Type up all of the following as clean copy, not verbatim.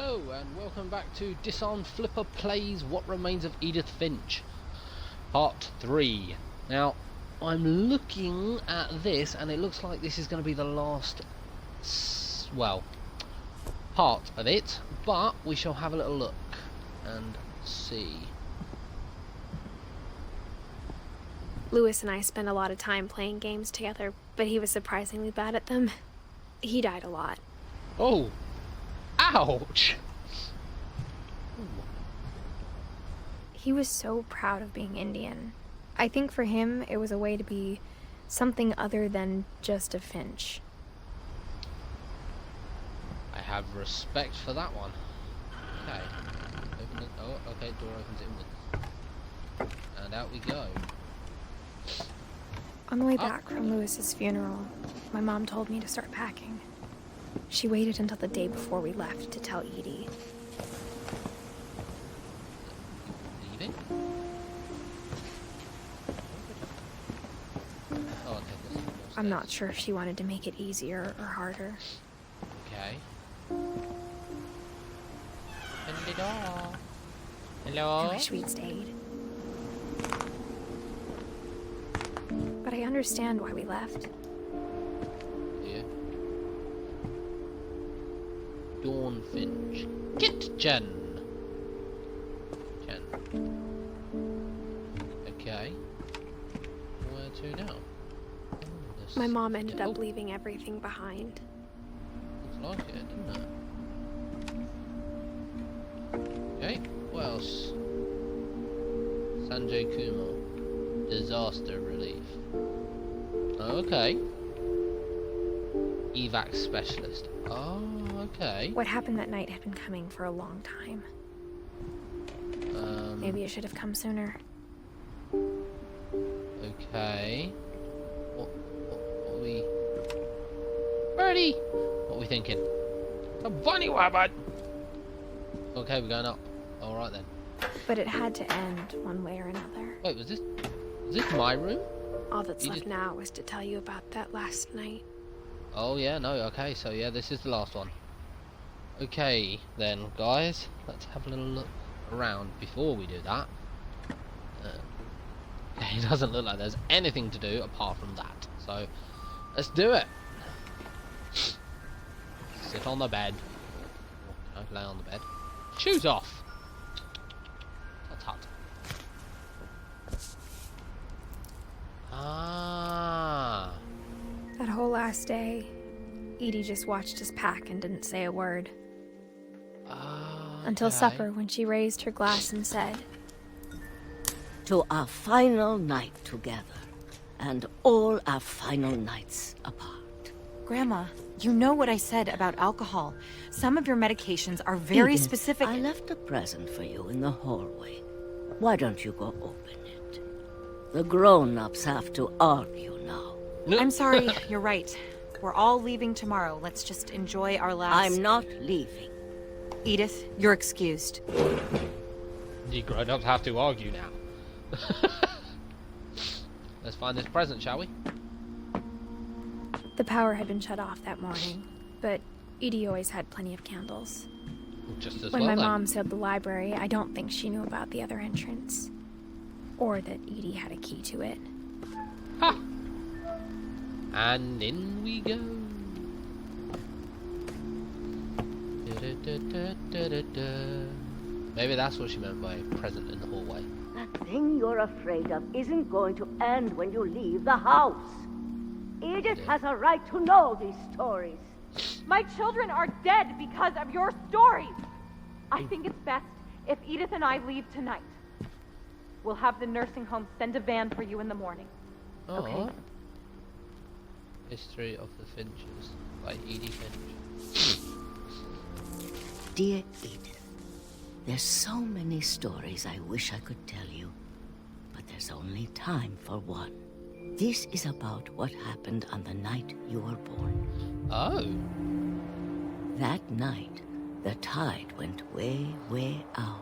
Hello and welcome back to DisarmedFlipper Plays What Remains of Edith Finch, Part 3. Now, I'm looking at this and it looks like this is going to be the last, part of it, but we shall have a little look and see. Lewis and I spent a lot of time playing games together, but he was surprisingly bad at them. He died a lot. Oh! Ouch! He was so proud of being Indian. I think for him, it was a way to be something other than just a Finch. I have respect for that one. Okay. Open it. Oh, okay, door opens inwards. And out we go. On the way back from Lewis's funeral, my mom told me to start packing. She waited until the day before we left to tell Edie. Leaving? Oh, okay, this is I'm not sure if she wanted to make it easier or harder. Okay. Open the door. Hello? I wish we'd stayed. But I understand why we left. Yeah. Dawn Finch. Kitchen! Jen. Okay. Where to now? Oh, My mom ended up leaving everything behind. Looks like it, didn't it? Okay, what else? Sanjay Kumar. Disaster relief. Okay. Evac specialist. Oh, okay. What happened that night had been coming for a long time. Maybe it should have come sooner. Okay. What are we... Birdie! What are we thinking? A bunny rabbit! Okay, we're going up. Alright then. But it had to end one way or another. Wait, was this my room? All that's left now was to tell you about that last night. Oh yeah, no, okay, so yeah, this is the last one. Okay, then, guys, let's have a little look around before we do that. It doesn't look like there's anything to do apart from that, so let's do it. Sit on the bed. Don't lay on the bed. Shoes off. Tut tut. Ah. That whole last day, Edie just watched us pack and didn't say a word. Until supper, when she raised her glass and said, "To our final night together, and all our final nights apart." Grandma, you know what I said about alcohol. Some of your medications are very Edith, specific. I left a present for you in the hallway. Why don't you go open it? The grown-ups have to argue now. I'm sorry, you're right. We're all leaving tomorrow. Let's just enjoy our last... I'm not leaving. Edith, you're excused. You grown-ups have to argue now. Let's find this present, shall we? the power had been shut off that morning, but Edie always had plenty of candles. Just as When well, my then. mom sealed the library, I don't think she knew about the other entrance. Or that Edie had a key to it. Ha! And in we go. Maybe that's what she meant by present in the hallway. That thing you're afraid of isn't going to end when you leave the house. Edith has a right to know these stories. My children are dead because of your stories. I think it's best if Edith and I leave tonight. We'll have the nursing home send a van for you in the morning. Oh. Okay. History of the Finches by Edie Finch. Dear Edith, there's so many stories I wish I could tell you, but there's only time for one. This is about what happened on the night you were born. Oh. That night, the tide went way, way out.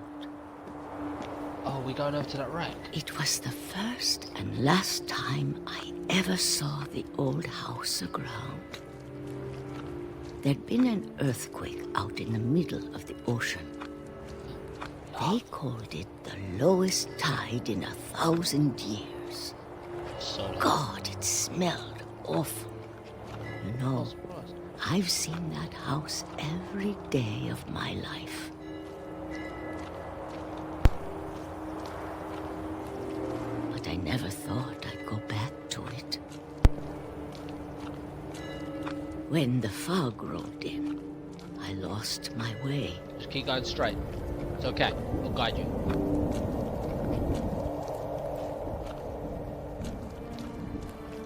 Oh, we're going over to that wreck. It was the first and last time I ever saw the old house aground. There'd been an earthquake out in the middle of the ocean. They called it the lowest tide in 1,000 years. So God, it smelled awful. You know, I've seen that house every day of my life. But I never thought I'd go back to it. When the fog rolled in, I lost my way. just keep going straight. It's okay. I'll guide you.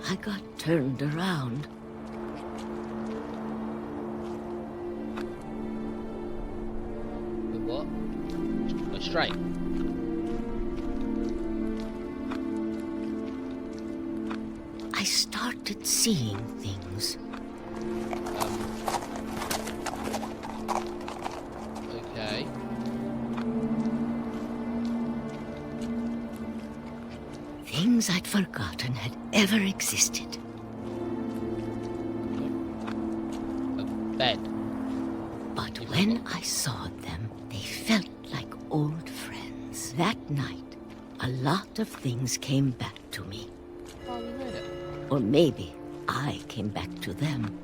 I got turned around. With what? Just go straight. I started seeing things. Okay. Things I'd forgotten had ever existed. A bed. But when I saw them, they felt like old friends. That night, a lot of things came back to me. Oh, we made it. Or maybe I came back to them.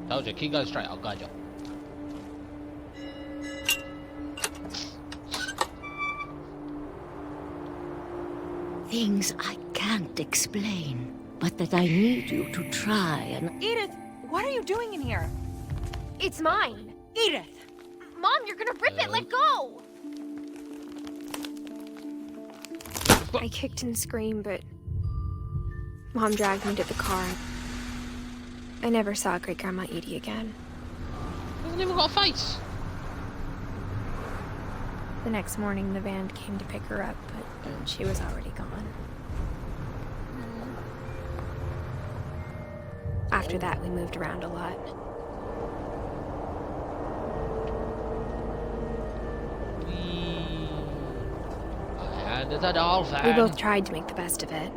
Told you, keep going straight. I'll guide you. Things I can't explain, but that I need you to try and... Edith, what are you doing in here? It's mine. Edith! Mom, you're gonna rip it. Let go. I kicked and screamed, but Mom dragged me to the car. I never saw Great Grandma Edie again. Hasn't even got a face. The next morning, the van came to pick her up, but she was already gone. After that, we moved around a lot. I had the dolphin. We both tried to make the best of it.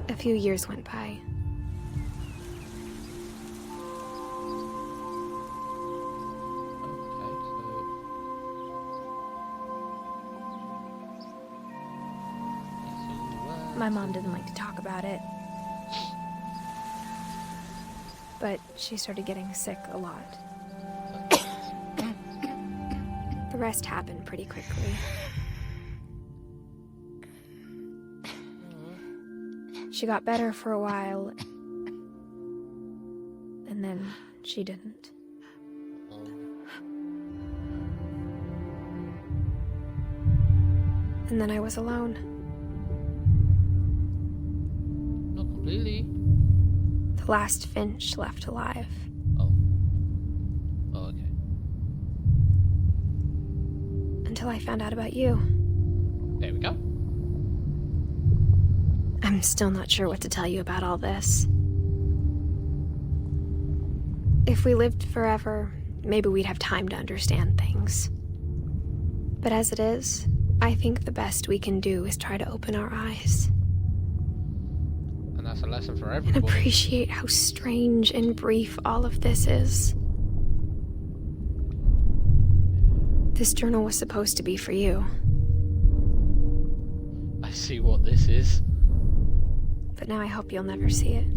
A few years went by. My mom didn't like to talk about it. But she started getting sick a lot. The rest happened pretty quickly. She got better for a while, and then she didn't. And then I was alone. Not completely. The last Finch left alive. Oh. Oh, okay. Until I found out about you. There we go. I'm still not sure what to tell you about all this. If we lived forever, maybe we'd have time to understand things. But as it is, I think the best we can do is try to open our eyes. And that's a lesson for And everybody. appreciate how strange and brief all of this is. This journal was supposed to be for you. I see what this is. But now I hope you'll never see it.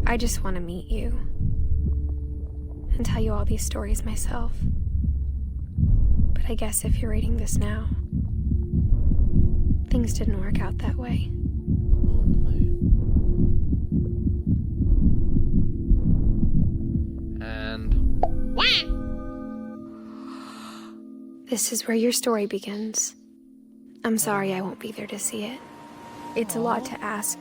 I just want to meet you and tell you all these stories myself. But I guess if you're reading this now, things didn't work out that way. Oh, no. And... This is where your story begins. I'm sorry I won't be there to see it. It's a lot to ask,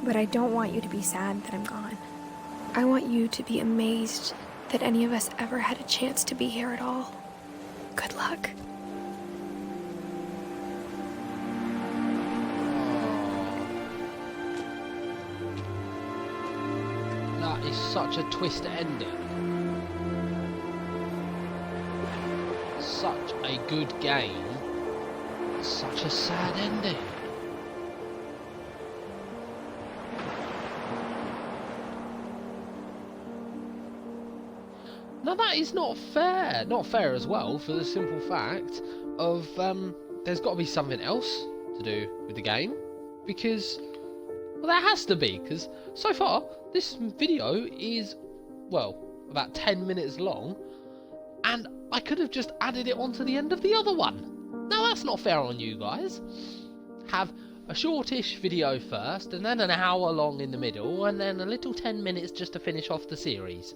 but I don't want you to be sad that I'm gone. I want you to be amazed that any of us ever had a chance to be here at all. Good luck. That is such a twist ending. Such a good game, such a sad ending. Now that is not fair. Not fair as well, for the simple fact of there's got to be something else to do with the game, because well, there has to be, because so far this video is, well, about 10 minutes long, and I could have just added it onto the end of the other one. Now that's not fair on you guys. Have a shortish video first, and then an hour long in the middle, and then a little 10 minutes just to finish off the series.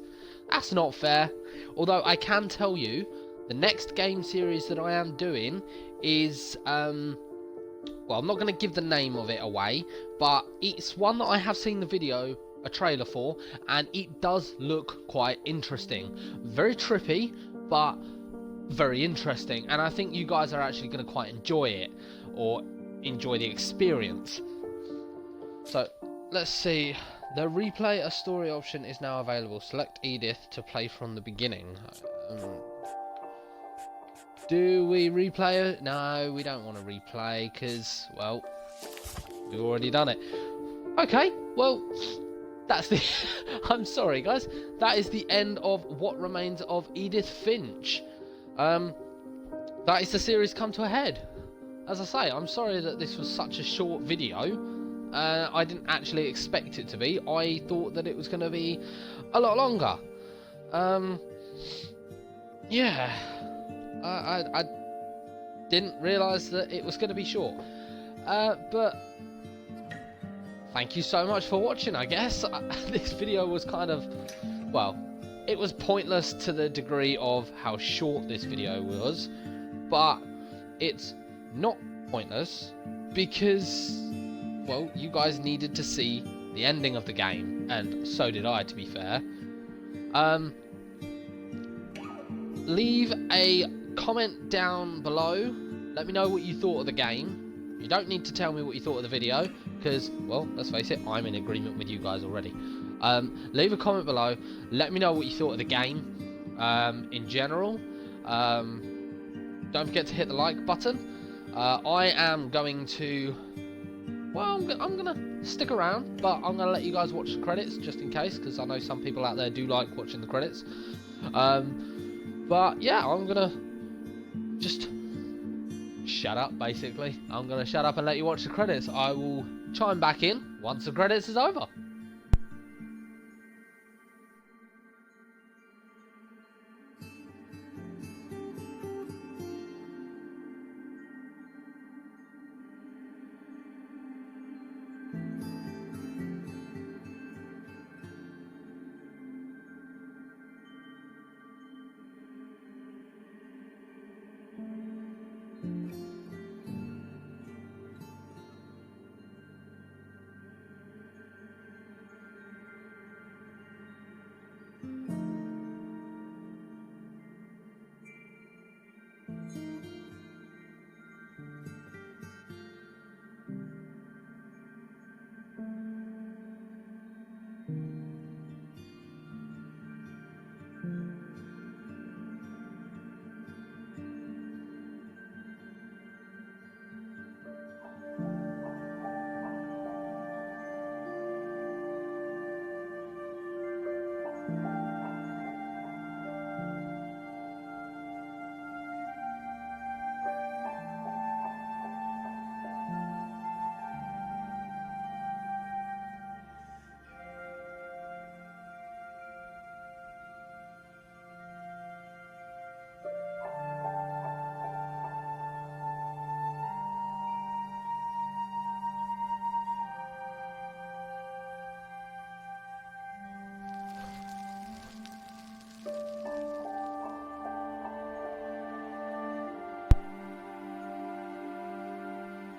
That's not fair. Although I can tell you, the next game series that I am doing is, well, I'm not going to give the name of it away, but it's one that I have seen the video, a trailer for, and it does look quite interesting. Very trippy, but very interesting, and I think you guys are actually going to quite enjoy it, or enjoy the experience. So, let's see. The replay a story option is now available. Select Edith to play from the beginning. Do we replay it? No, we don't want to replay because, well, we've already done it. Okay, well, that's the... I'm sorry, guys. That is the end of What Remains of Edith Finch. That is the series come to a head. As I say, I'm sorry that this was such a short video. I didn't actually expect it to be. I thought that it was going to be a lot longer. Yeah. I didn't realise that it was going to be short. But thank you so much for watching, I guess. This video was kind of, well, it was pointless to the degree of how short this video was. But it's not pointless because, well, you guys needed to see the ending of the game, and so did I, to be fair. Leave a comment down below. Let me know what you thought of the game. You don't need to tell me what you thought of the video, because, well, let's face it, I'm in agreement with you guys already. Leave a comment below. Let me know what you thought of the game in general. Don't forget to hit the like button. I am going to... Well, I'm going to stick around, but I'm going to let you guys watch the credits, just in case, because I know some people out there do like watching the credits. But, yeah, I'm going to just shut up, basically. I'm going to shut up and let you watch the credits. I will chime back in once the credits is over.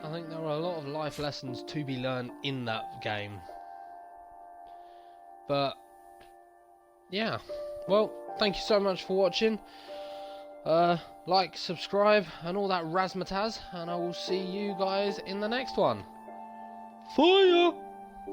I think there are a lot of life lessons to be learned in that game. But, yeah. Well, thank you so much for watching. Like, subscribe, and all that razzmatazz. And I will see you guys in the next one. Fire!